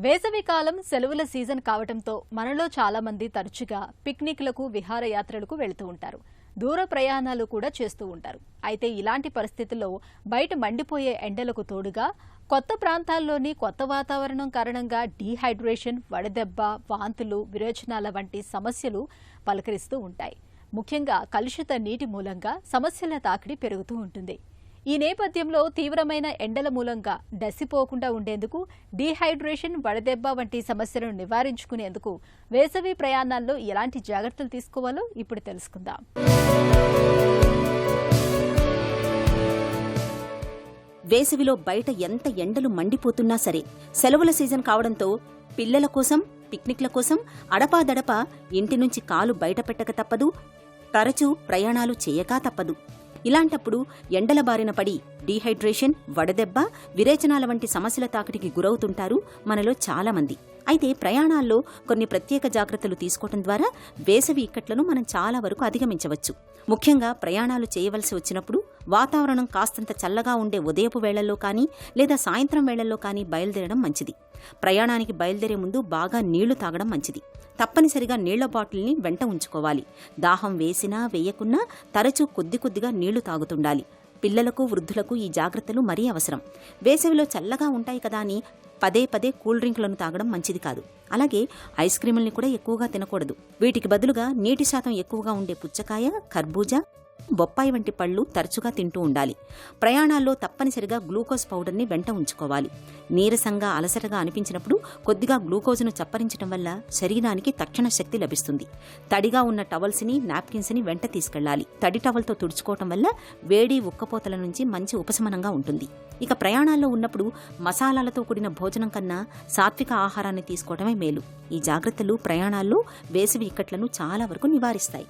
వేసవి కాలం సెలవుల సీజన్ కావడంతో మనలో చాలా మంది తరచుగా పిక్నిక్లకు విహారయాత్రలకు వెళుతూ ఉంటారు. దూర ప్రయాణాలు కూడా చేస్తూ ఉంటారు. అయితే ఇలాంటి పరిస్థితుల్లో బయట మండిపోయే ఎండలకు తోడుగా కొత్త ప్రాంతాల్లోని కొత్త వాతావరణం కారణంగా డీహైడ్రేషన్, వడదెబ్బ, వాంతులు, విరేచనాల వంటి సమస్యలు పలకరిస్తూ ఉంటాయి. ముఖ్యంగా కలుషిత నీటి మూలంగా సమస్యల తాకిడి పెరుగుతూ ఉంటుంది. ఈ నేపథ్యంలో తీవ్రమైన ఎండల మూలంగా డసిపోకుండా ఉండేందుకు డీహైడ్రేషన్, వడదెబ్బ వంటి సమస్యలను నివారించుకునేందుకు వేసవి ప్రయాణాల్లో ఎలాంటి జాగ్రత్తలు తీసుకోవాలో ఇప్పుడు తెలుసుకుందాం. వేసవిలో బయట ఎంత ఎండలు మండిపోతున్నా సరే సెలవుల సీజన్ కావడంతో పిల్లల కోసం, పిక్నిక్ల కోసం అడపాదడపా ఇంటి నుంచి కాలు బయట పెట్టక తప్పదు, తరచూ ప్రయాణాలు చేయకా తప్పదు. ఇలాంటప్పుడు ఎండల బారిన పడి డీహైడ్రేషన్, వడదెబ్బ, విరేచనాల వంటి సమస్యల తాకిడికి గురవుతుంటారు మనలో చాలామంది. అయితే ప్రయాణాల్లో కొన్ని ప్రత్యేక జాగ్రత్తలు తీసుకోవడం ద్వారా వేసవి ఇక్కట్లను మనం చాలా వరకు అధిగమించవచ్చు. ముఖ్యంగా ప్రయాణాలు చేయవలసి వచ్చినప్పుడు వాతావరణం కాస్తంత చల్లగా ఉండే ఉదయపు వేళల్లో కానీ లేదా సాయంత్రం వేళల్లో కానీ బయలుదేరడం మంచిది. ప్రయాణానికి బయలుదేరే ముందు బాగా నీళ్లు తాగడం మంచిది. తప్పనిసరిగా నీళ్ల బాటిల్ని వెంట ఉంచుకోవాలి. దాహం వేసినా వేయకున్నా తరచూ కొద్దిగా నీళ్లు తాగుతుండాలి. పిల్లలకు, వృద్ధులకు ఈ జాగ్రత్తలు మరీ అవసరం. వేసవిలో చల్లగా ఉంటాయి కదా అని పదే కూల్ డ్రింకులను తాగడం మంచిది కాదు. అలాగే ఐస్ క్రీముల్ని కూడా ఎక్కువగా తినకూడదు. వీటికి బదులుగా నీటి శాతం ఎక్కువగా ఉండే పుచ్చకాయ, కర్బూజా, బొప్పాయి వంటి పళ్లు తరచుగా తింటూ ఉండాలి. ప్రయాణాల్లో తప్పనిసరిగా గ్లూకోజ్ పౌడర్ని వెంట ఉంచుకోవాలి. నీరసంగా, అలసటగా అనిపించినప్పుడు కొద్దిగా గ్లూకోజ్ను చప్పరించడం వల్ల శరీరానికి తక్షణ శక్తి లభిస్తుంది. తడిగా ఉన్న టవల్స్ని, నాప్కిన్స్ని వెంట తీసుకెళ్లాలి. తడి టవల్తో తుడుచుకోవటం వల్ల వేడి, ఉక్కపోతల నుంచి మంచి ఉపశమనంగా ఉంటుంది. ఇక ప్రయాణాల్లో ఉన్నప్పుడు మసాలాలతో కూడిన భోజనం కన్నా సాత్విక ఆహారాన్ని తీసుకోవడమే మేలు. ఈ జాగ్రత్తలు ప్రయాణాల్లో వేసవి ఇక్కట్లను చాలా వరకు నివారిస్తాయి.